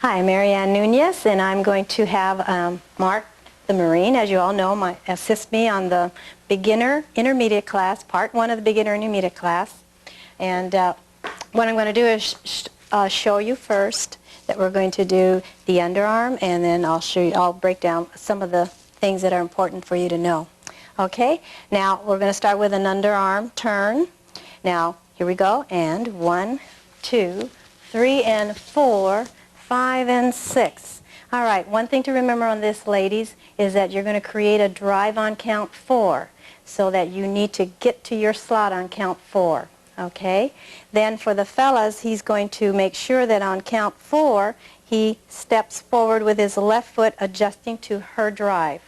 Hi, Marianne Nunez, and I'm going to have Mark, the Marine, as you all know, assist me on the beginner intermediate class, part 1 of the beginner intermediate class. And what I'm going to do is show you first that we're going to do the underarm, and then I'll break down some of the things that are important for you to know. Okay, now we're going to start with an underarm turn. Now, here we go, and 1, 2, 3, and 4, 5, and 6. All right, one thing to remember on this, ladies, is that you're going to create a drive on count 4, so that you need to get to your slot on count 4. Okay? Then for the fellas, he's going to make sure that on count 4, he steps forward with his left foot adjusting to her drive.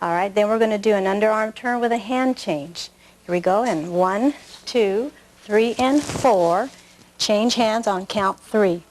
All right, then we're going to do an underarm turn with a hand change. Here we go, and 1, 2, 3, and 4. Change hands on count 3.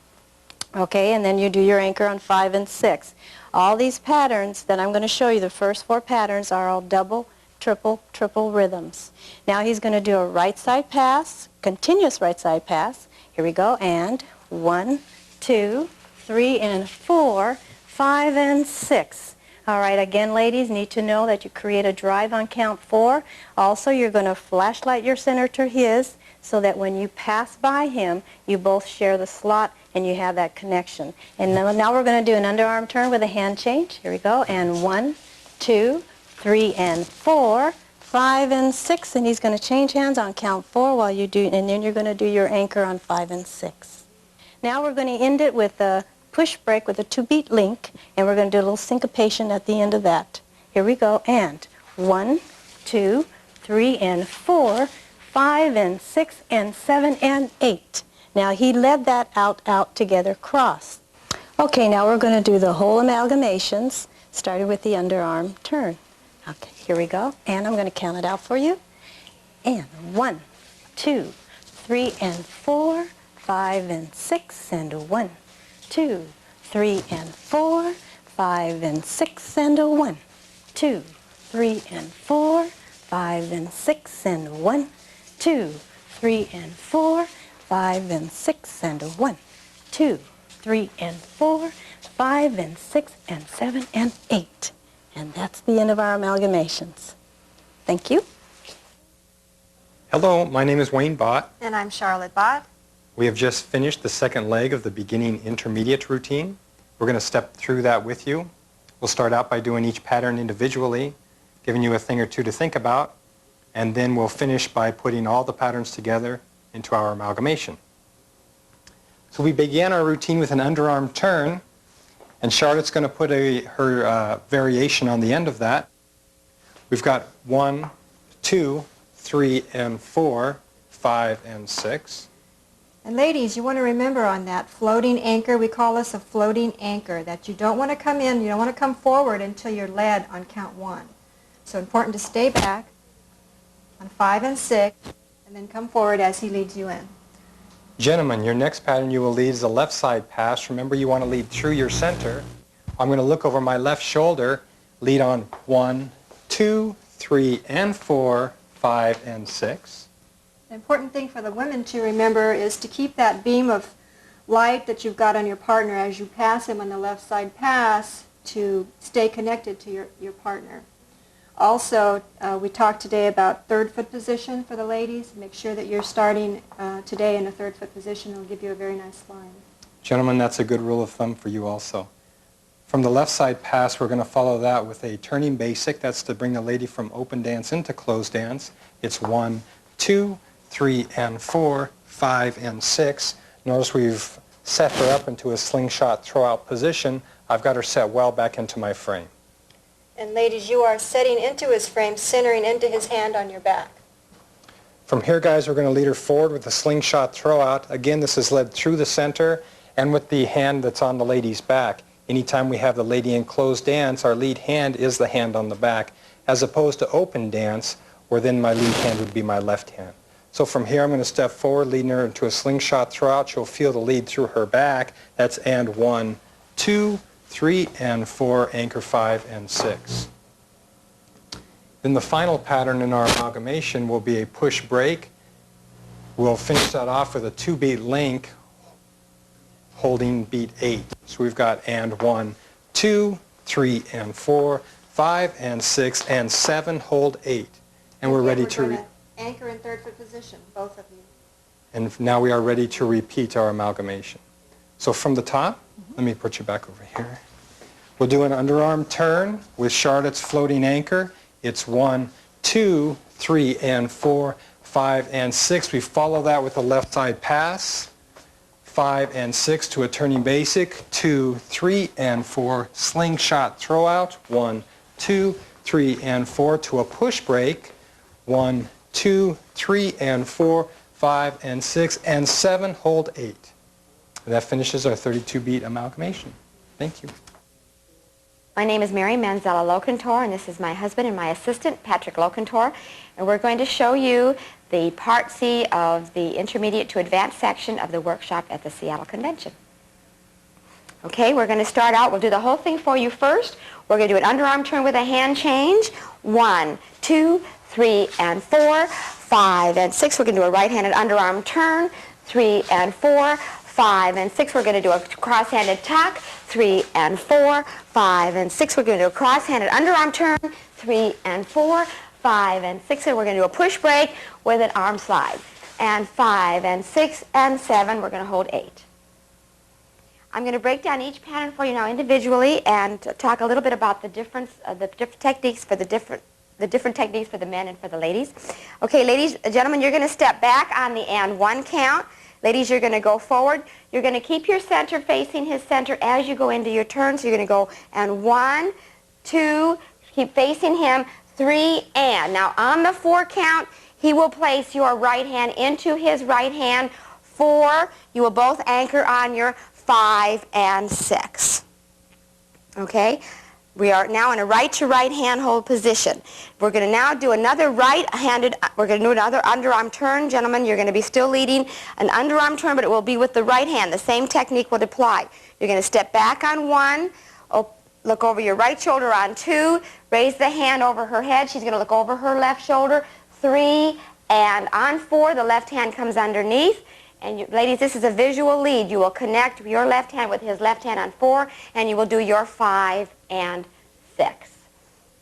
Okay, and then you do your anchor on 5 and 6. All these patterns that I'm going to show you, the first 4 patterns, are all double, triple, triple rhythms. Now he's going to do a right side pass, continuous right side pass. Here we go, and 1, 2, 3, and 4, 5, and 6. All right, again, ladies, need to know that you create a drive on count 4. Also, you're going to flashlight your center to his so that when you pass by him, you both share the slot and you have that connection. And now we're going to do an underarm turn with a hand change. Here we go, and 1, 2, 3, and 4, 5, and 6. And he's going to change hands on count 4 while you do, and then you're going to do your anchor on 5 and 6. Now we're going to end it with a push break with a 2-beat link, and we're going to do a little syncopation at the end of that. Here we go, and 1, 2, 3, and 4, 5, and 6, and 7, and 8. Now he led that out together cross. Okay, now we're going to do the whole amalgamations, starting with the underarm turn. Okay, here we go, and I'm going to count it out for you. And 1, 2, 3, and 4, 5, and 6, and 1, 2, 3, and 4, 5, and 6, and 1, 2, 3, and 4, 5, and 6, and 1, 2, 3, and 4, 5, and 6, and 1, 2, 3, and 4, 5, and 6, and 7, and 8. And that's the end of our amalgamations. Thank you. Hello, my name is Wayne Bott. And I'm Sharlot Bott. We have just finished the second leg of the beginning intermediate routine. We're going to step through that with you. We'll start out by doing each pattern individually, giving you a thing or two to think about, and then we'll finish by putting all the patterns together into our amalgamation. So we began our routine with an underarm turn, and Charlotte's going to put her variation on the end of that. We've got 1, 2, 3, and 4, 5, and 6. And ladies, you want to remember on that floating anchor, we call this a floating anchor, that you don't want to come in, you don't want to come forward until you're led on count 1. So important to stay back on 5 and 6, and then come forward as he leads you in. Gentlemen, your next pattern you will lead is a left side pass. Remember, you want to lead through your center. I'm going to look over my left shoulder, lead on 1, 2, 3, and 4, 5, and 6. The important thing for the women to remember is to keep that beam of light that you've got on your partner as you pass him on the left side pass to stay connected to your partner. Also, we talked today about third foot position for the ladies. Make sure that you're starting today in a third foot position. It'll give you a very nice line. Gentlemen, that's a good rule of thumb for you also. From the left side pass, we're going to follow that with a turning basic. That's to bring the lady from open dance into closed dance. It's 1, 2, 3, and 4, 5, and 6. Notice we've set her up into a slingshot throw-out position. I've got her set well back into my frame. And ladies, you are setting into his frame, centering into his hand on your back. From here, guys, we're going to lead her forward with a slingshot throw-out. Again, this is led through the center and with the hand that's on the lady's back. Anytime we have the lady in closed dance, our lead hand is the hand on the back, as opposed to open dance, where then my lead hand would be my left hand. So from here, I'm going to step forward, leading her into a slingshot throw-out. She'll feel the lead through her back. That's and 1, 2, 3, and 4, anchor 5, and 6. Then the final pattern in our amalgamation will be a push break. We'll finish that off with a 2-beat link holding beat 8. So we've got and 1, 2, 3, and 4, 5, and 6, and 7, hold 8. And we're ready to... We're going to anchor in third foot position, both of you. And now we are ready to repeat our amalgamation. So from the top, let me put you back over here. We'll do an underarm turn with Charlotte's floating anchor. It's 1, 2, 3, and 4, 5, and 6. We follow that with a left side pass. 5 and 6 to a turning basic. 2, 3, and 4, slingshot throw out. 1, 2, 3, and 4 to a push break. 1, 2, 3, and 4, 5, and 6, and 7, hold 8. And that finishes our 32-beat amalgamation. Thank you. My name is Mary Manzella Locantore, and this is my husband and my assistant, Patrick Locantore. And we're going to show you the Part C of the Intermediate to Advanced section of the workshop at the Seattle Convention. Okay, we're going to start out. We'll do the whole thing for you first. We're going to do an underarm turn with a hand change. 1, 2, 3, and 4, 5, and 6. We're going to do a right-handed underarm turn. 3 and 4, 5 and 6. We're going to do a cross-handed tuck. 3 and 4, 5 and 6. We're going to do a cross-handed underarm turn. 3 and 4, 5 and 6. And we're going to do a push break with an arm slide. And 5 and 6 and 7. We're going to hold 8. I'm going to break down each pattern for you now individually and talk a little bit about the different techniques for the different techniques for the men and for the ladies. Okay, ladies, gentlemen, you're going to step back on the and 1 count. Ladies, you're going to go forward. You're going to keep your center facing his center as you go into your turn. So you're going to go and 1, 2, keep facing him, 3, and. Now on the 4 count, he will place your right hand into his right hand. 4, you will both anchor on your 5 and 6. Okay? We are now in a right to right hand hold position. We're going to now do another right-handed, we're going to do another underarm turn. Gentlemen, you're going to be still leading an underarm turn, but it will be with the right hand. The same technique would apply. You're going to step back on 1, look over your right shoulder on 2, raise the hand over her head. She's going to look over her left shoulder. 3, and on 4, the left hand comes underneath. And you, ladies, this is a visual lead. You will connect your left hand with his left hand on 4, and you will do your 5 and 6.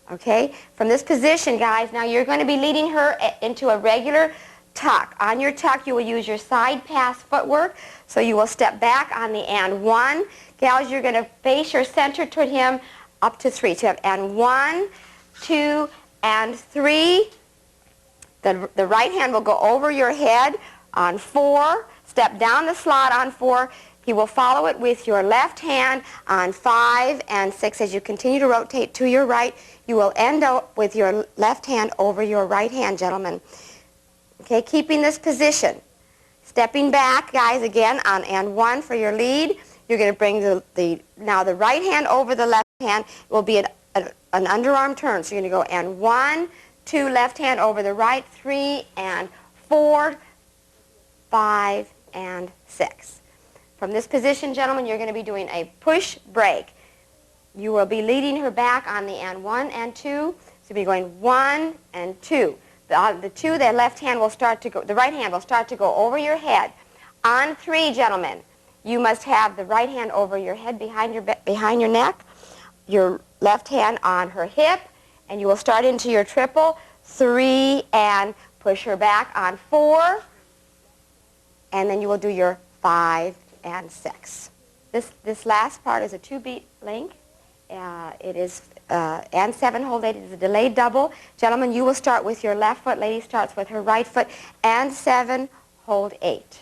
Okay? From this position, guys, now you're going to be leading her into a regular tuck. On your tuck, you will use your side pass footwork. So you will step back on the and 1. Gals, you're going to face your center toward him up to 3. So you have and 1, 2, and 3. The right hand will go over your head on 4, step down the slot on 4. He will follow it with your left hand on 5 and 6. As you continue to rotate to your right, you will end up with your left hand over your right hand, gentlemen. Okay, keeping this position. Stepping back, guys, again on and 1 for your lead. You're going to bring now the right hand over the left hand. It will be an underarm turn. So you're going to go and 1, 2, left hand over the right, 3 and 4, 5 and 6. From this position, gentlemen, you're going to be doing a push break. You will be leading her back on the and 1 and 2. So you'll be going 1 and 2. The 2, the left hand will start to go, the right hand will start to go over your head. On 3, gentlemen, you must have the right hand over your head behind your neck, your left hand on her hip, and you will start into your triple. 3 and push her back on 4. And then you will do your 5 and 6. This last part is a 2-beat link. It is and 7 hold 8. It is a delayed double. Gentlemen, you will start with your left foot. Lady starts with her right foot. And 7 hold 8.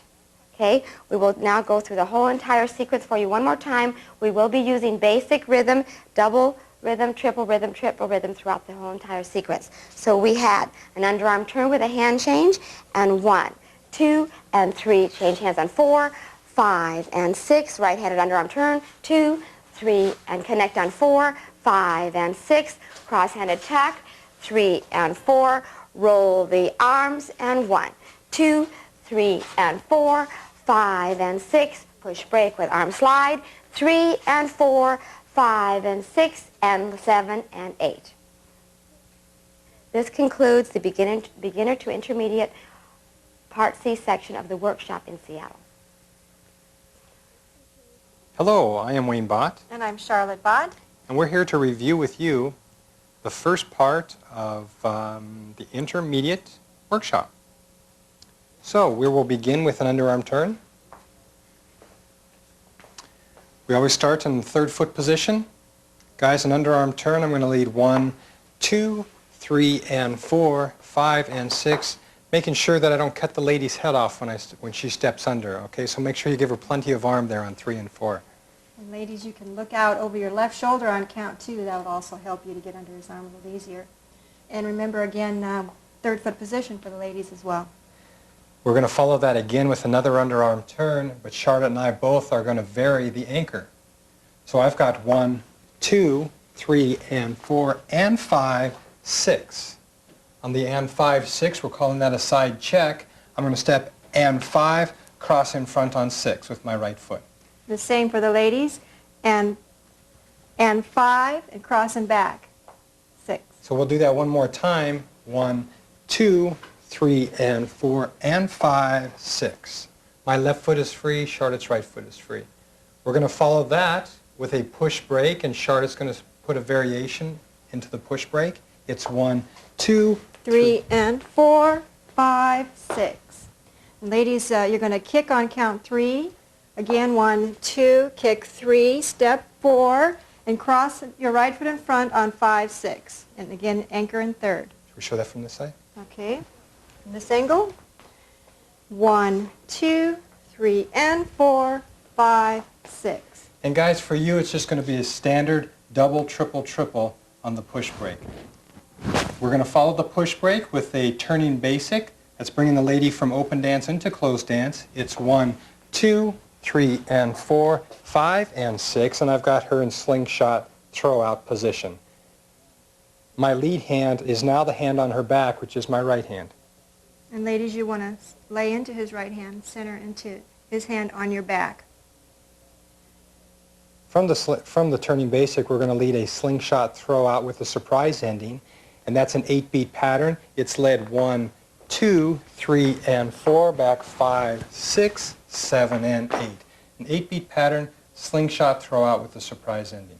Okay? We will now go through the whole entire sequence for you one more time. We will be using basic rhythm, double rhythm, triple rhythm throughout the whole entire sequence. So we had an underarm turn with a hand change and 1, 2, and 3, change hands on 4, 5, and 6, right-handed underarm turn, 2, 3, and connect on 4, 5, and 6, cross-handed tuck, 3, and 4, roll the arms, and 1, 2, 3, and 4, 5, and 6, push break with arm slide, 3, and 4, 5, and 6, and 7, and 8. This concludes the beginner to intermediate Part C section of the workshop in Seattle. Hello, I am Wayne Bott, And I'm Sharlot Bott. and we're here to review with you the first part of the intermediate workshop. So we will begin with an underarm turn. We always start in the third foot position. Guys, an underarm turn, I'm going to lead 1, 2, 3, and 4, 5, and 6, making sure that I don't cut the lady's head off when she steps under. Okay, so make sure you give her plenty of arm there on 3 and 4. And ladies, you can look out over your left shoulder on count 2. That would also help you to get under his arm a little easier. And remember again, third foot position for the ladies as well. We're going to follow that again with another underarm turn, but Charlotte and I both are going to vary the anchor. So I've got 1, 2, 3, and 4, and 5, 6. On the and 5, 6, we're calling that a side check. I'm going to step and 5, cross in front on 6 with my right foot. The same for the ladies. And 5, and cross and back. 6. So we'll do that one more time. 1, 2, 3, and 4, and 5, 6. My left foot is free, Charlotte's right foot is free. We're going to follow that with a push break, and Charlotte's going to put a variation into the push break. It's 1, 2, 3, and 4, 5, 6. And ladies, you're going to kick on count 3. Again, 1, 2, kick 3, step 4, and cross your right foot in front on 5, 6. And again, anchor in third. Should we show that from this side? Okay. From this angle. 1, 2, 3, and 4, 5, 6. And guys, for you, it's just going to be a standard double, triple, triple on the push break. We're going to follow the push break with a turning basic. That's bringing the lady from open dance into closed dance. It's 1, 2, 3, and 4, 5, and 6, and I've got her in slingshot throw-out position. My lead hand is now the hand on her back, which is my right hand. And ladies, you want to lay into his right hand, center into his hand on your back. From the turning basic, we're going to lead a slingshot throw-out with a surprise ending, and that's an 8-beat pattern. It's led 1, 2, 3, and 4, back 5, 6, 7, and 8. An 8-beat pattern, slingshot throw-out with a surprise ending.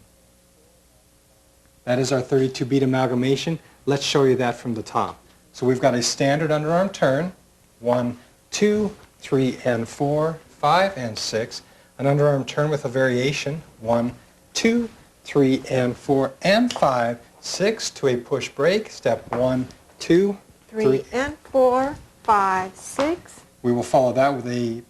That is our 32-beat amalgamation. Let's show you that from the top. So we've got a standard underarm turn, 1, 2, 3, and 4, 5, and 6. An underarm turn with a variation, 1, 2, 3, and 4, and 5, 6 to a push break, step 1, 2, 3, and 4, 5, 6. We will follow that with a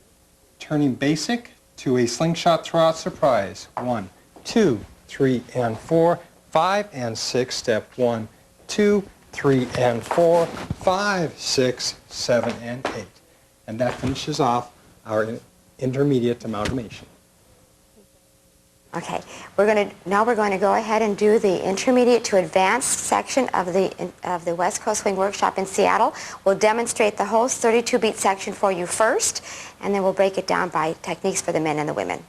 turning basic to a slingshot throw-out surprise, 1, 2, 3, and 4, 5, and 6, step 1, 2, 3, and 4, 5, 6, 7, and 8. And that finishes off our intermediate amalgamation. Okay, now we're going to go ahead and do the intermediate to advanced section of the West Coast Swing Workshop in Seattle. We'll demonstrate the whole 32-beat section for you first, and then we'll break it down by techniques for the men and the women.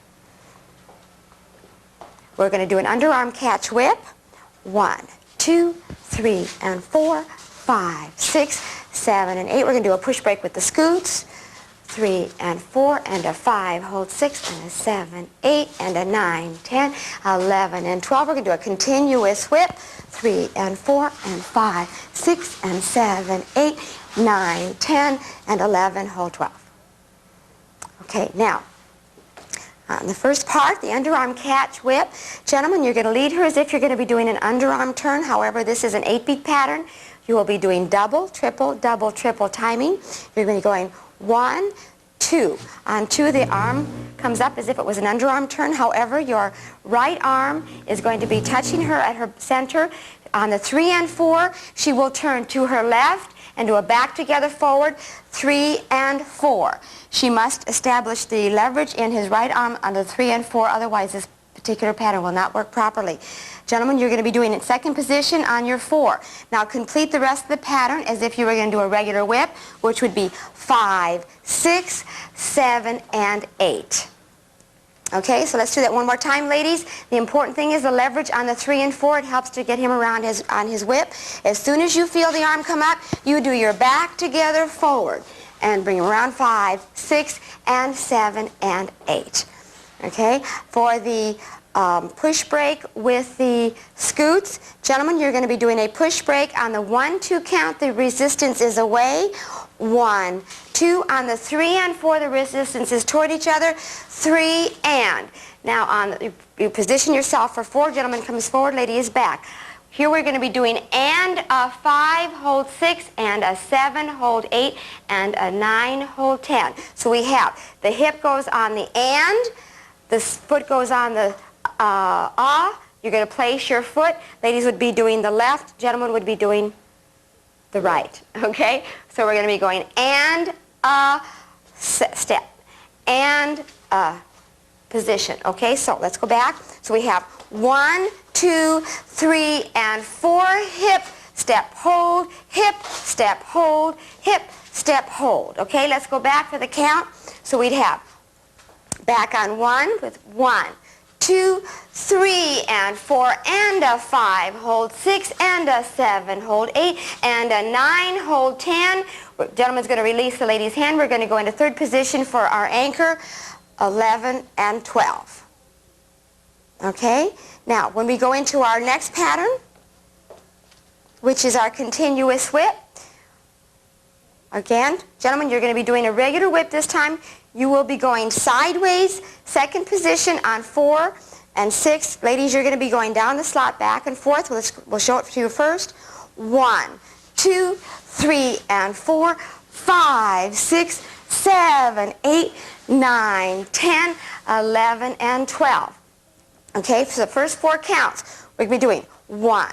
We're going to do an underarm catch whip. 1, 2, 3, and 4, 5, 6, 7, and 8. We're going to do a push break with the scoots. 3 and 4 and a 5, hold 6 and a 7, 8 and a 9, 10, 11 and 12. We're going to do a continuous whip. 3 and 4 and 5, 6 and 7, 8, 9, 10 and 11, hold 12. Okay, now the first part, the underarm catch whip. Gentlemen, you're going to lead her as if you're going to be doing an underarm turn. However, this is an 8-beat pattern. You will be doing double, triple timing. You're going to be going 1, 2. On 2, the arm comes up as if it was an underarm turn. However, your right arm is going to be touching her at her center. On the 3 and 4, she will turn to her left and do a back together forward, 3 and 4. She must establish the leverage in his right arm on the 3 and 4, otherwise this particular pattern will not work properly. Gentlemen, you're going to be doing it second position on your 4. Now complete the rest of the pattern as if you were going to do a regular whip, which would be 5, 6, 7, and 8. Okay, so let's do that one more time, ladies. The important thing is the leverage on the 3 and 4. It helps to get him around on his whip. As soon as you feel the arm come up, you do your back together forward and bring him around 5, 6, and 7, and 8. Okay, for the push break with the scoots, gentlemen, you're going to be doing a push break on the 1-2 count. The resistance is away. 1, 2. On the 3 and 4, the resistance is toward each other. 3 and. Now, you position yourself for 4. Gentleman comes forward, lady is back. Here we're going to be doing and a 5, hold 6, and a 7, hold 8, and a 9, hold 10. So we have the hip goes on the and, the foot goes on the You're going to place your foot. Ladies would be doing the left, gentlemen would be doing the right. Okay? So we're going to be going and a step, and a position. Okay? So let's go back. So we have 1, 2, 3, and 4. Hip, step, hold, hip, step, hold, hip, step, hold. Okay, let's go back for the count. So we'd have back on 1 with 1, 2, 3, and 4, and a 5, hold 6, and a 7, hold 8, and a 9, hold 10. Gentleman's going to release the lady's hand. We're going to go into third position for our anchor, 11 and 12. Okay? Now, when we go into our next pattern, which is our continuous whip, again, gentlemen, you're going to be doing a regular whip this time. You will be going sideways, second position on 4 and 6. Ladies, you're going to be going down the slot back and forth. We'll show it to you first. 1, 2, 3, and 4, 5, 6, 7, 8, 9, 10, 11, and 12. Okay, for the first 4 counts, we're going to be doing 1,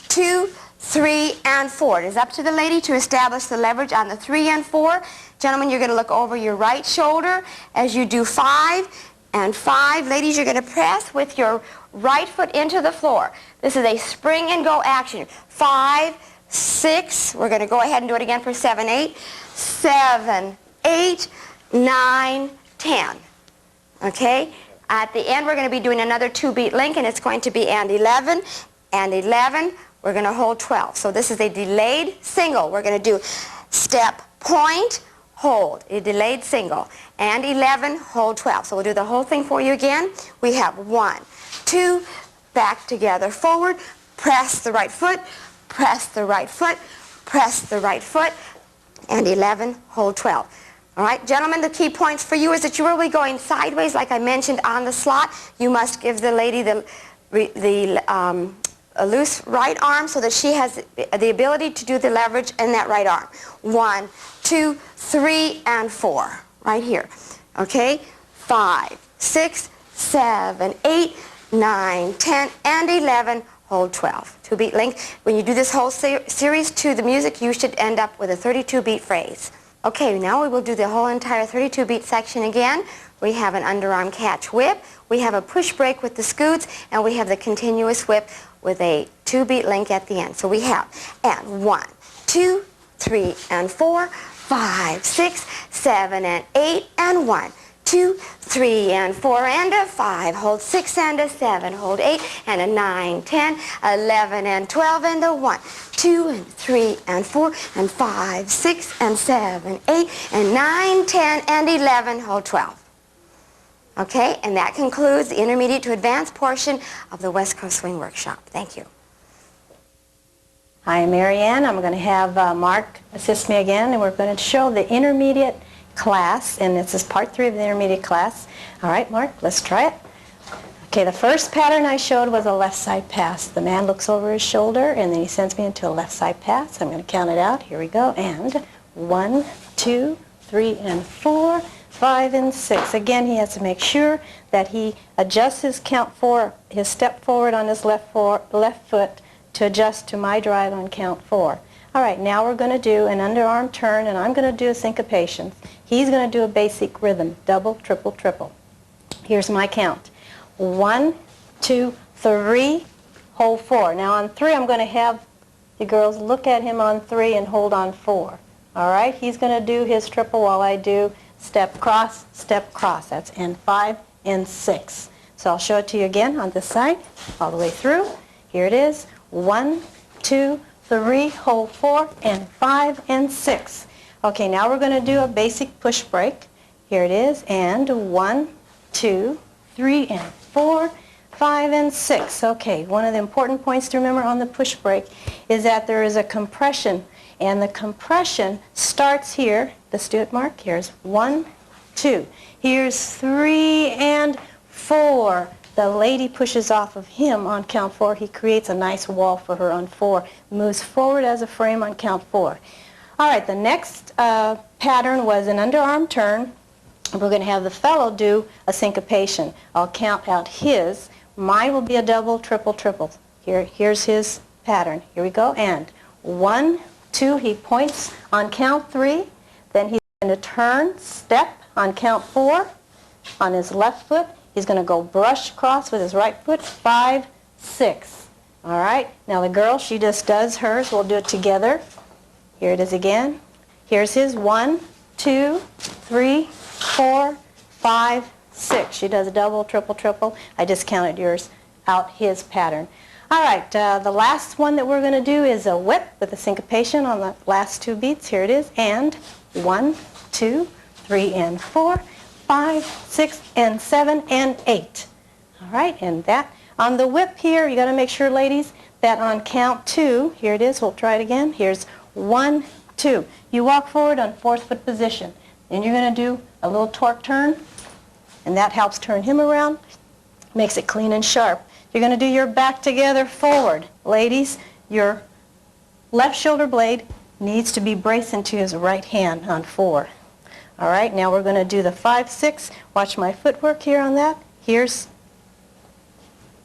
2, 3, and 4. It is up to the lady to establish the leverage on the 3 and 4. Gentlemen, you're going to look over your right shoulder as you do 5 and 5. Ladies, you're going to press with your right foot into the floor. This is a spring and go action. 5, 6. We're going to go ahead and do it again for 7, 8. 7, 8, 9, 10. Okay? At the end, we're going to be doing another 2-beat link, and it's going to be and 11, and 11. We're going to hold 12. So this is a delayed single. We're going to do step, point, hold, a delayed single, and 11, hold 12. So we'll do the whole thing for you again. We have 1, 2, back together, forward, press the right foot, press the right foot, press the right foot, and 11, hold 12. All right, gentlemen, the key points for you is that you will be going sideways, like I mentioned on the slot. You must give the lady a loose right arm so that she has the ability to do the leverage in that right arm. 1, 2, 3, and 4, right here. Okay, 5, 6, 7, 8, 9, 10, and 11, hold 12. 2-beat link. When you do this whole series to the music, you should end up with a 32-beat phrase. Okay, now we will do the whole entire 32-beat section again. We have an underarm catch whip, we have a push break with the scoots, and we have the continuous whip with a 2-beat link at the end. So we have and 1, 2, 3, and 4, 5, 6, 7, and 8, and 1, 2, 3, and 4, and a 5, hold 6, and a 7, hold 8, and a 9, 10, 11, and 12, and a 1, 2, and 3, and 4, and 5, 6, and 7, 8, and 9, 10, and 11, hold 12. Okay, and that concludes the intermediate to advanced portion of the West Coast Swing Workshop. Thank you. Hi, Mary Ann. I'm going to have Mark assist me again, and we're going to show the intermediate class, and this is part 3 of the intermediate class. All right, Mark, let's try it. Okay, the first pattern I showed was a left side pass. The man looks over his shoulder, and then he sends me into a left side pass. I'm going to count it out. Here we go. And 1, 2, 3, and 4, 5, and 6. Again, he has to make sure that he adjusts his his step forward on his left foot to adjust to my drive on count 4. All right, now we're going to do an underarm turn, and I'm going to do a syncopation. He's going to do a basic rhythm, double, triple, triple. Here's my count. 1, 2, 3, hold 4. Now on 3, I'm going to have the girls look at him on 3 and hold on 4. All right, he's going to do his triple while I do step, cross, step, cross. That's and 5 and 6. So I'll show it to you again on this side, all the way through. Here it is. 1, 2, 3, hold 4, and 5 and 6. Okay, now we're going to do a basic push break. Here it is, and 1, 2, 3 and 4, 5 and 6. Okay, one of the important points to remember on the push brake is that there is a compression, and the compression starts here. Let's do it, Mark. Here's 1, 2. Here's 3 and 4. The lady pushes off of him on count 4. He creates a nice wall for her on 4. Moves forward as a frame on count 4. All right, the next pattern was an underarm turn. We're going to have the fellow do a syncopation. I'll count out his. Mine will be a double, triple, triple. Here's his pattern. Here we go. And 1, 2, he points on count 3. Then he's going to turn, step on count 4 on his left foot. He's going to go brush across with his right foot. 5, 6. All right. Now the girl, she just does hers. We'll do it together. Here it is again. Here's his 1, 2, 3, 4, 5, 6. She does a double, triple, triple. I just counted yours out, his pattern. All right, the last one that we're going to do is a whip with a syncopation on the last 2 beats. Here it is. And 1, 2, 3, and 4, 5, 6, and 7, and 8. All right, and that on the whip here, you got to make sure, ladies, that on count 2, here it is. We'll try it again. Here's 1, 2. You walk forward on 4th foot position. Then you're going to do a little torque turn, and that helps turn him around, makes it clean and sharp. You're going to do your back together forward. Ladies, your left shoulder blade needs to be braced into his right hand on 4. All right, now we're going to do the 5, 6. Watch my footwork here on that. Here's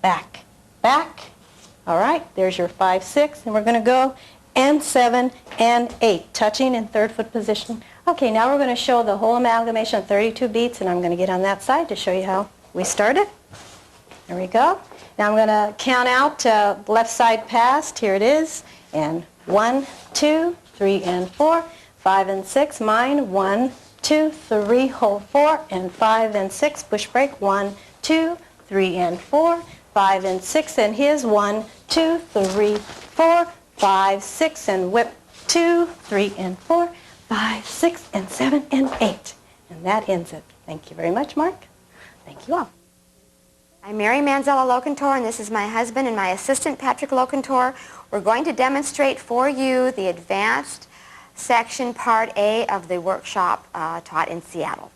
back, back. All right, there's your 5, 6, and we're going to go and 7 and 8, touching in 3rd foot position. Okay, now we're going to show the whole amalgamation of 32 beats, and I'm going to get on that side to show you how we started. There we go. Now I'm going to count out left side past. Here it is. And 1, 2, 3, and 4, 5 and 6. Mine, 1, 2, 3, hold 4, and 5 and 6. Push break, 1, 2, 3, and 4, 5 and 6. And his 1, 2, 3, 4, 5, 6, and whip 2, 3, and 4, 5, 6, and 7, and 8. And that ends it. Thank you very much, Mark. Thank you all. I'm Mary Manzella Locantore, and this is my husband and my assistant, Patrick Locantore. We're going to demonstrate for you the advanced section, Part A of the workshop taught in Seattle.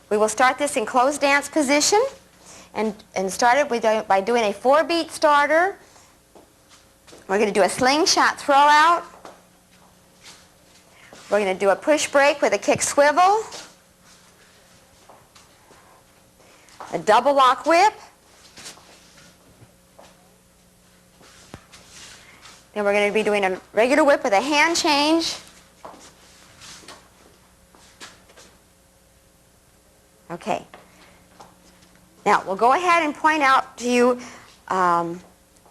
We will start this in closed dance position and start it by doing a 4-beat starter. We're going to do a slingshot throw out. We're going to do a push break with a kick swivel, a double lock whip, then we're going to be doing a regular whip with a hand change, okay. Now we'll go ahead and point out to you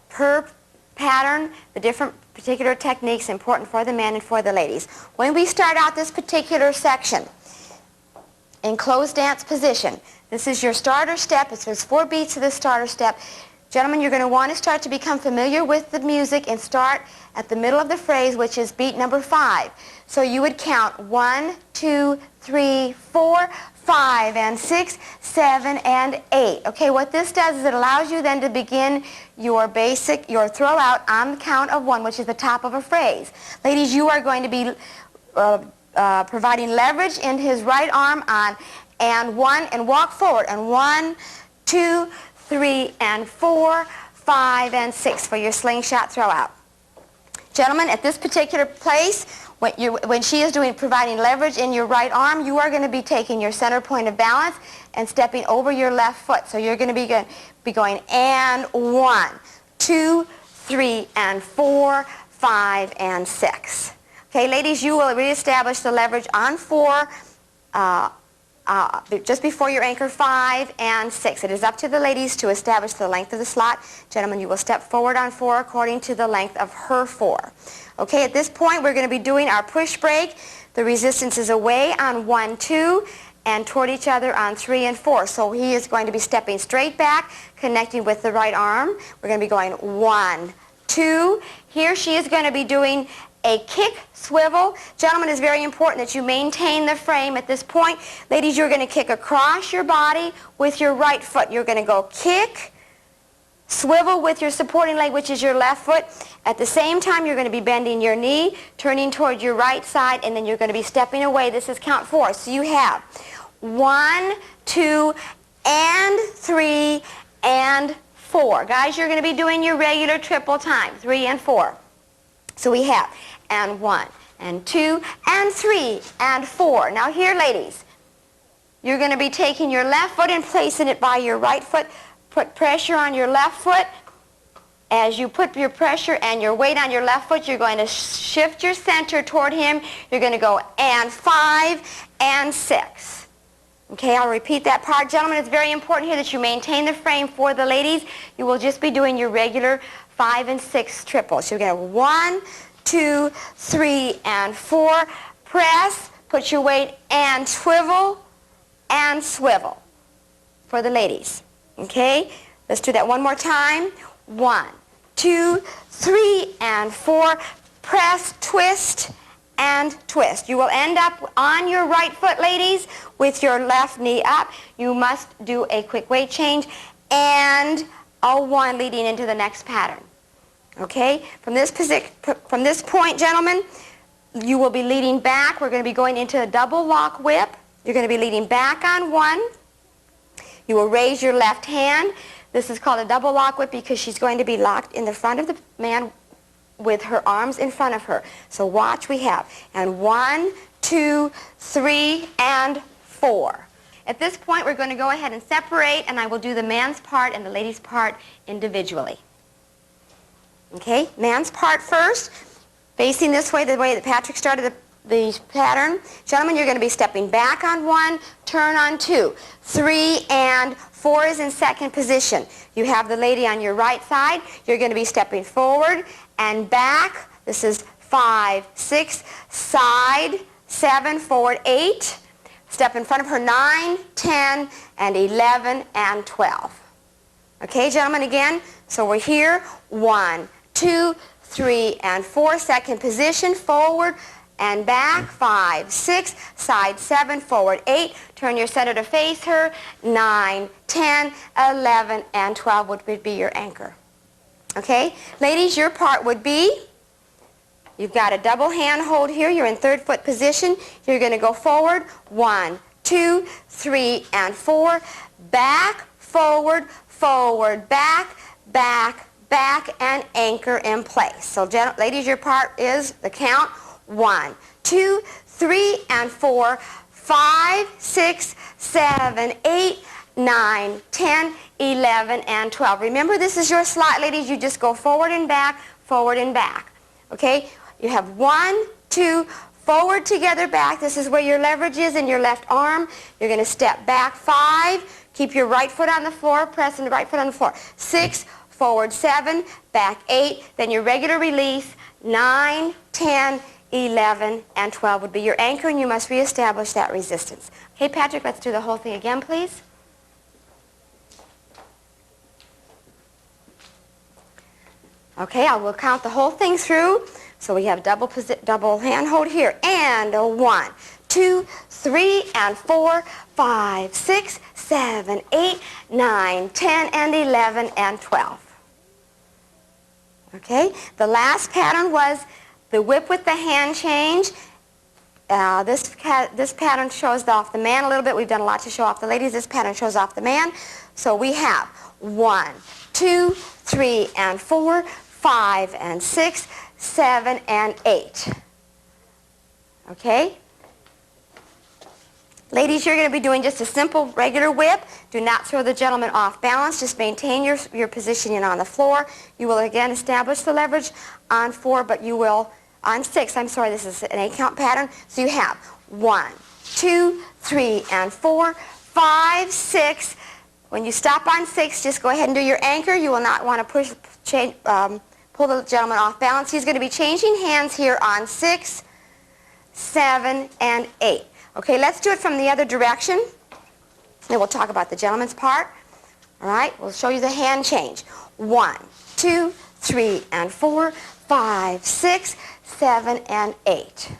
per pattern the different particular techniques important for the men and for the ladies. When we start out this particular section in closed dance position, this is your starter step. There's 4 beats to the starter step. Gentlemen, you're going to want to start to become familiar with the music and start at the middle of the phrase, which is beat number 5. So you would count 1, 2, 3, 4, 5, and 6, 7, and 8. Okay, what this does is it allows you then to begin your throw out on the count of 1, which is the top of a phrase. Ladies, you are going to be providing leverage in his right arm on and 1, and walk forward, and 1, 2, 3, and 4, 5, and 6 for your slingshot throw out. Gentlemen, at this particular place, when she is providing leverage in your right arm, you are going to be taking your center point of balance and stepping over your left foot. So you're going to be going and 1, 2, 3, and 4, 5, and 6. Okay, ladies, you will reestablish the leverage on 4 just before your anchor 5 and 6. It is up to the ladies to establish the length of the slot. Gentlemen, you will step forward on 4 according to the length of her 4. Okay, at this point we're going to be doing our push break. The resistance is away on 1, 2, and toward each other on 3 and 4. So he is going to be stepping straight back, connecting with the right arm. We're going to be going 1, 2. Here she is going to be doing a kick swivel. Gentlemen, it's very important that you maintain the frame at this point. Ladies, you're going to kick across your body with your right foot. You're going to go kick, swivel with your supporting leg, which is your left foot. At the same time, you're going to be bending your knee, turning toward your right side, and then you're going to be stepping away. This is count 4. So you have 1, 2, and 3, and 4. Guys, you're going to be doing your regular triple time, 3 and 4. So we have, and 1, and 2, and 3, and 4. Now here, ladies, you're going to be taking your left foot and placing it by your right foot. Put pressure on your left foot. As you put your pressure and your weight on your left foot, you're going to shift your center toward him. You're going to go, and 5, and 6. Okay, I'll repeat that part. Gentlemen, it's very important here that you maintain the frame. For the ladies, you will just be doing your regular 5 and 6 triples. So you're going to 1, 2, 3, and 4. Press, put your weight, and swivel, and swivel for the ladies. Okay, let's do that one more time. 1, 2, 3, and 4. Press, twist, and twist. You will end up on your right foot, ladies, with your left knee up. You must do a quick weight change and a 1 leading into the next pattern. Okay? From this point, gentlemen, you will be leading back. We're going to be going into a double lock whip. You're going to be leading back on 1. You will raise your left hand. This is called a double lock whip because she's going to be locked in the front of the man with her arms in front of her. So watch, we have. And 1, 2, 3, and 4. At this point, we're going to go ahead and separate, and I will do the man's part and the lady's part individually. Okay, man's part first, facing this way, the way that Patrick started the pattern. Gentlemen, you're going to be stepping back on 1, turn on 2. 3 and 4 is in second position. You have the lady on your right side. You're going to be stepping forward and back. This is 5, 6, side, 7, forward, 8. Step in front of her, 9, 10, and 11, and 12. Okay, gentlemen, again. So we're here. 1, 2, 3, and 4. Second position, forward and back. 5, 6, side, 7, forward, 8. Turn your center to face her. 9, 10, 11, and 12 would be your anchor. Okay? Ladies, your part would be, you've got a double hand hold here. You're in third foot position. You're going to go forward. 1, 2, 3, and 4. Back, forward, forward, back, back, back, and anchor in place. So, ladies, your part is the count. 1, 2, 3, and 4, 5, 6, 7, 8, 9, 10, 11, and 12. Remember, this is your slot, ladies. You just go forward and back, okay? You have 1, 2, forward, together, back. This is where your leverage is in your left arm. You're going to step back. 5, keep your right foot on the floor, pressing the right foot on the floor. 6, forward, 7, back, 8. Then your regular release, 9, 10, 11, and 12 would be your anchor, and you must reestablish that resistance. Okay, Patrick, let's do the whole thing again, please. Okay, I will count the whole thing through. So we have double hand hold here. And a 1, 2, 3, and 4, 5, 6, 7, 8, 9, 10, and 11, and 12. Okay, the last pattern was the whip with the hand change. This pattern shows off the man a little bit. We've done a lot to show off the ladies. This pattern shows off the man. So we have 1, 2, 3, and 4, 5, and 6, 7, and 8. Okay? Ladies, you're going to be doing just a simple regular whip. Do not throw the gentleman off balance. Just maintain your positioning on the floor. You will again establish the leverage on 4, but you will, on 6, I'm sorry, this is an 8-count pattern. So you have 1, 2, 3, and 4, 5, 6. When you stop on 6, just go ahead and do your anchor. You will not want to pull the gentleman off balance. He's going to be changing hands here on 6, 7, and 8. Okay, let's do it from the other direction. Then we'll talk about the gentleman's part. All right, we'll show you the hand change. 1, 2, 3, and 4, 5, 6, 7, and 8.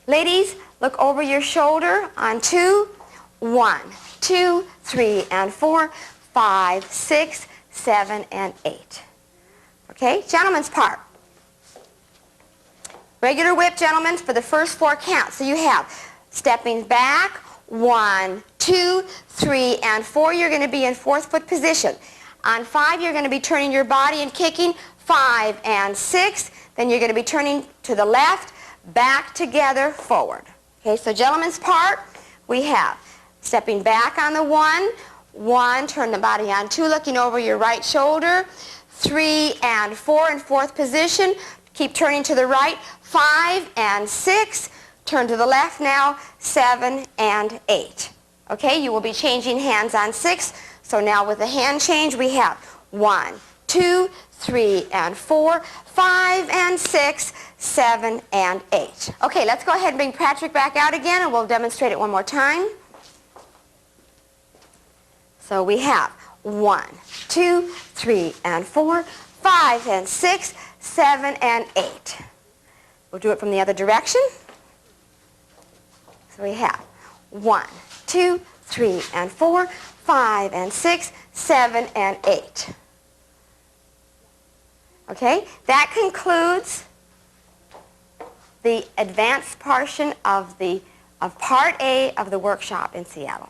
Ladies, look over your shoulder on 2. 1, 2, 3, and 4, 5, 6, 7, and 8. Okay, gentlemen's part. Regular whip, gentlemen, for the first 4 counts. So you have stepping back, 1, 2, 3, and 4. You're going to be in 4th foot position. On 5, you're going to be turning your body and kicking. 5 and 6. Then you're going to be turning to the left, back together, forward. Okay, so gentlemen's part, we have stepping back on the 1, 1, turn the body on 2, looking over your right shoulder, 3 and 4 in 4th position, keep turning to the right, 5 and 6, turn to the left now, 7 and 8. Okay, you will be changing hands on 6, so now with the hand change we have 1, 2, 3, and 4, 5, and 6, 7, and 8. Okay, let's go ahead and bring Patrick back out again, and we'll demonstrate it one more time. So we have 1, 2, 3, and 4, 5, and 6, 7, and 8. We'll do it from the other direction. So we have 1, 2, 3, and 4, 5, and 6, 7, and 8. Okay, that concludes the advanced portion of Part A of the workshop in Seattle.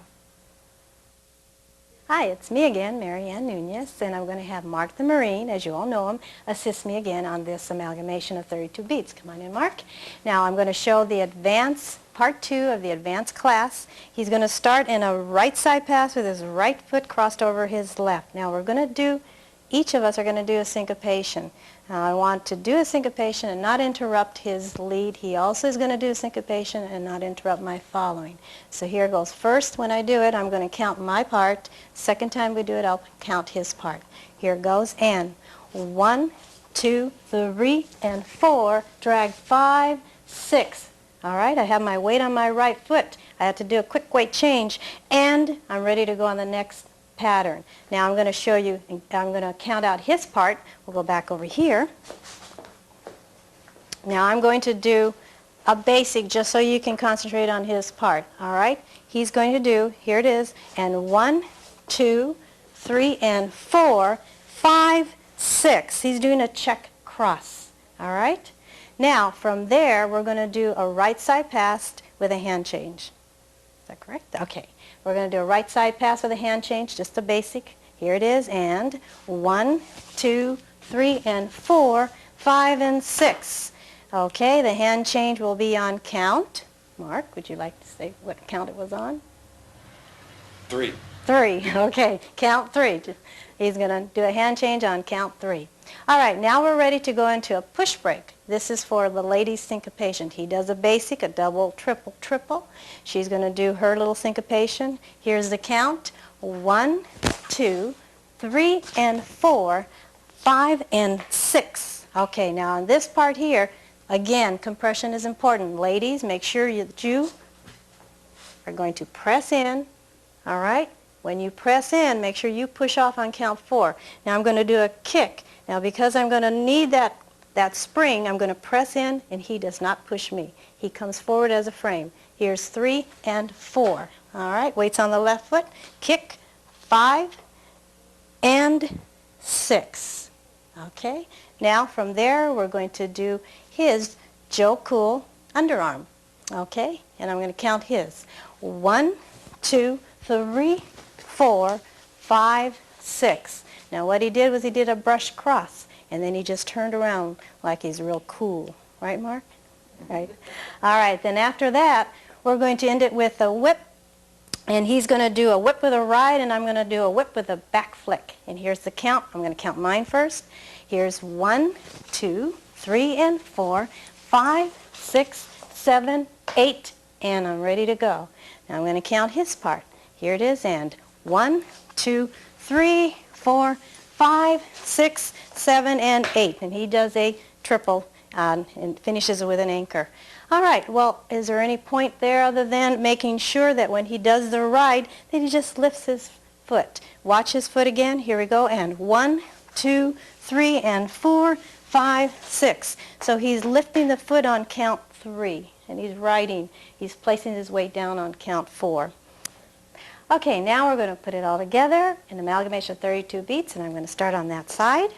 Hi, it's me again, Mary Ann Nunez, and I'm going to have Mark the Marine, as you all know him, assist me again on this amalgamation of 32 beats. Come on in, Mark. Now I'm going to show the advanced, part 2 of the advanced class. He's going to start in a right side pass with his right foot crossed over his left. Now we're going to do, each of us are going to do a syncopation. Now I want to do a syncopation and not interrupt his lead. He also is going to do a syncopation and not interrupt my following. So here goes. First, when I do it, I'm going to count my part. Second time we do it, I'll count his part. Here goes, and 1, 2, 3, and 4. Drag 5, 6. All right, I have my weight on my right foot. I have to do a quick weight change, and I'm ready to go on the next pattern. Now I'm going to show you, I'm going to count out his part. We'll go back over here. Now I'm going to do a basic just so you can concentrate on his part. All right? He's going to do, here it is, and 1, 2, 3, and 4, 5, 6. He's doing a check cross. All right? Now from there we're going to do a right side pass with a hand change. Is that correct? Okay. We're going to do a right side pass with a hand change, just a basic. Here it is, and 1, 2, 3, and 4, 5, and 6. Okay, the hand change will be on count. Mark, would you like to say what count it was on? 3. 3, okay, count 3. He's going to do a hand change on count 3. All right, now we're ready to go into a push break. This is for the lady's syncopation. He does a basic, a double, triple, triple. She's going to do her little syncopation. Here's the count. 1, 2, 3, and 4, 5, and 6. Okay, now on this part here, again, compression is important. Ladies, make sure that you are going to press in, all right? When you press in, make sure you push off on count 4. Now I'm going to do a kick. Now because I'm going to need that spring, I'm going to press in, and he does not push me. He comes forward as a frame. Here's 3 and 4. All right, weights on the left foot. Kick, 5 and 6. Okay, now from there we're going to do his Joe Cool underarm. Okay, and I'm going to count his. 1, 2, 3, 4, 5, 6. Now what he did was he did a brush cross, and then he just turned around like he's real cool. Right, Mark? Right. All right, then after that, we're going to end it with a whip, and he's going to do a whip with a ride, and I'm going to do a whip with a back flick. And here's the count. I'm going to count mine first. Here's 1, 2, 3, and 4, 5, 6, 7, 8, and I'm ready to go. Now I'm going to count his part. Here it is, and 1, 2, 3, 4, 5, 6, 7, and 8. And he does a triple and finishes it with an anchor. All right, well, is there any point there other than making sure that when he does the ride, that he just lifts his foot. Watch his foot again. Here we go. And 1, 2, 3, and 4, 5, 6. So he's lifting the foot on count 3. And he's riding. He's placing his weight down on count 4. Okay, now we're going to put it all together, an amalgamation of 32 beats, and I'm going to start on that side.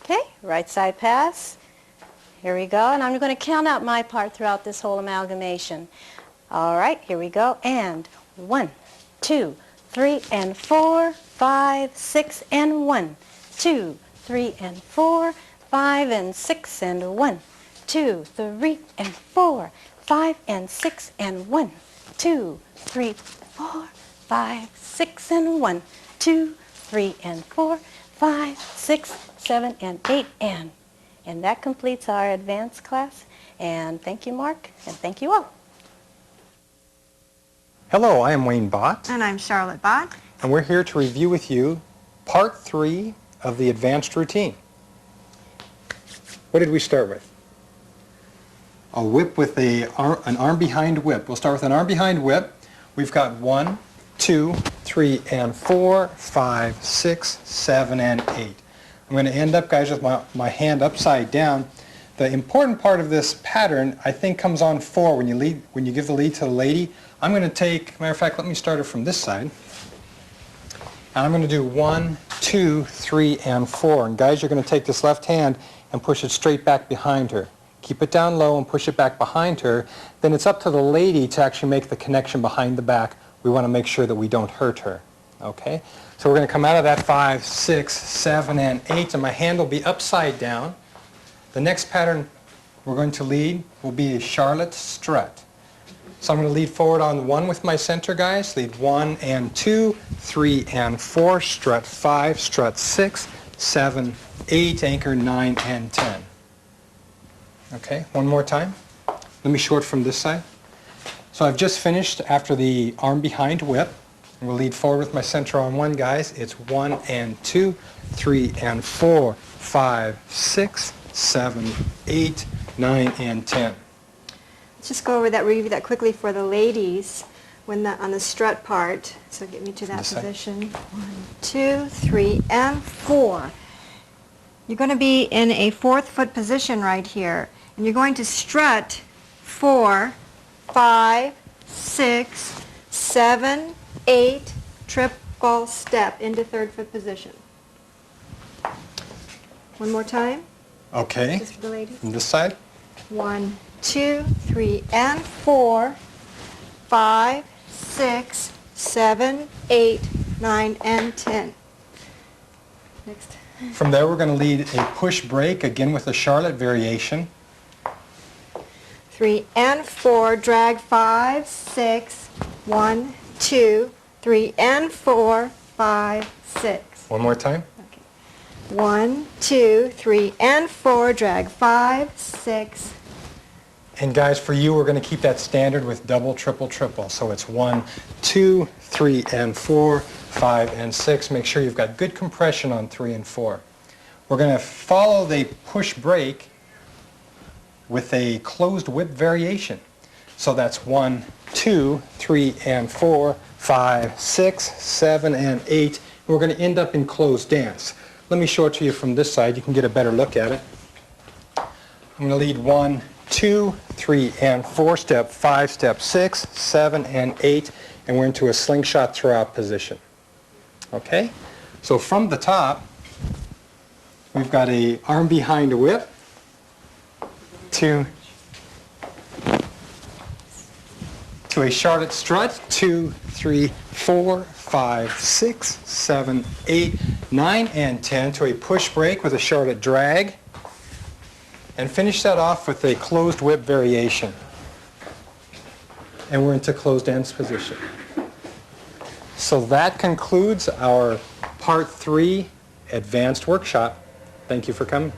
Okay, right side pass. Here we go, and I'm going to count out my part throughout this whole amalgamation. All right, here we go, and 1, 2, 3, and 4, 5, 6, and 1, 2, 3, and 4, 5, and 6, and 1, 2, 3, and 4, 5, and 6, and 1, 2, 3, 4, 5, 6, and 1, 2, 3, and 4, 5, 6, 7, and 8, and that completes our advanced class. And thank you, Mark, and thank you all. Hello, I am Wayne Bott, And I'm Sharlot Bott. and we're here to review with you Part 3 of the advanced routine. What did we start with? A whip with an arm behind whip. We'll start with an arm behind whip. We've got 1, 2, 3, and 4, 5, 6, 7, and 8. I'm going to end up, guys, with my hand upside down. The important part of this pattern, I think, comes on 4 when you give the lead to the lady. I'm going to take, matter of fact, let me start it from this side. And I'm going to do 1, 2, 3, and 4. And guys, you're going to take this left hand and push it straight back behind her. Keep it down low and push it back behind her. Then it's up to the lady to actually make the connection behind the back. We want to make sure that we don't hurt her. Okay? So we're going to come out of that 5, 6, 7, and 8, and my hand will be upside down. The next pattern we're going to lead will be a Sharlot strut. So I'm going to lead forward on 1 with my center, guys. Lead 1 and 2, 3 and 4, strut 5, strut 6, 7, 8, anchor 9 and 10. Okay, one more time. Let me show it from this side. So I've just finished after the arm behind whip. We'll lead forward with my center on 1, guys. It's 1 and 2, 3 and 4, 5, 6, 7, 8, 9, and 10. Let's just go over that, review that quickly for the ladies on the strut part. So get me to that This side. position. 1, 2, 3, and 4. You're going to be in a 4th foot position right here. And you're going to strut 4, 5, 6, 7, 8, triple step into 3rd foot position. One more time. Okay, Just for the ladies. from this side. 1, 2, 3, and 4, 5, 6, 7, 8, 9, and 10. Next. From there, we're going to lead a push break, again with a Sharlot variation. 3 and 4, drag 5, 6, 1, 2, 3 and 4, 5, 6. One more time. Okay. 1, 2, 3 and 4, drag 5, 6. And guys, for you, we're going to keep that standard with double, triple, triple. So it's 1, 2, 3, and 4, 5, and 6. Make sure you've got good compression on 3 and 4. We're going to follow the push break with a closed whip variation. So that's 1, 2, 3, and 4, 5, 6, 7, and 8. We're going to end up in closed dance. Let me show it to you from this side. You can get a better look at it. I'm going to lead 1, 2, 3, and 4, step 5, step 6, 7, and 8, and we're into a slingshot throw-out position. Okay? So from the top, we've got a arm behind a whip, 2, to a Sharlot strut, 2, 3, 4, 5, 6, 7, 8, 9, and 10, to a push break with a Sharlot drag, and finish that off with a closed whip variation. And we're into closed dance position. So that concludes our Part 3 advanced workshop. Thank you for coming.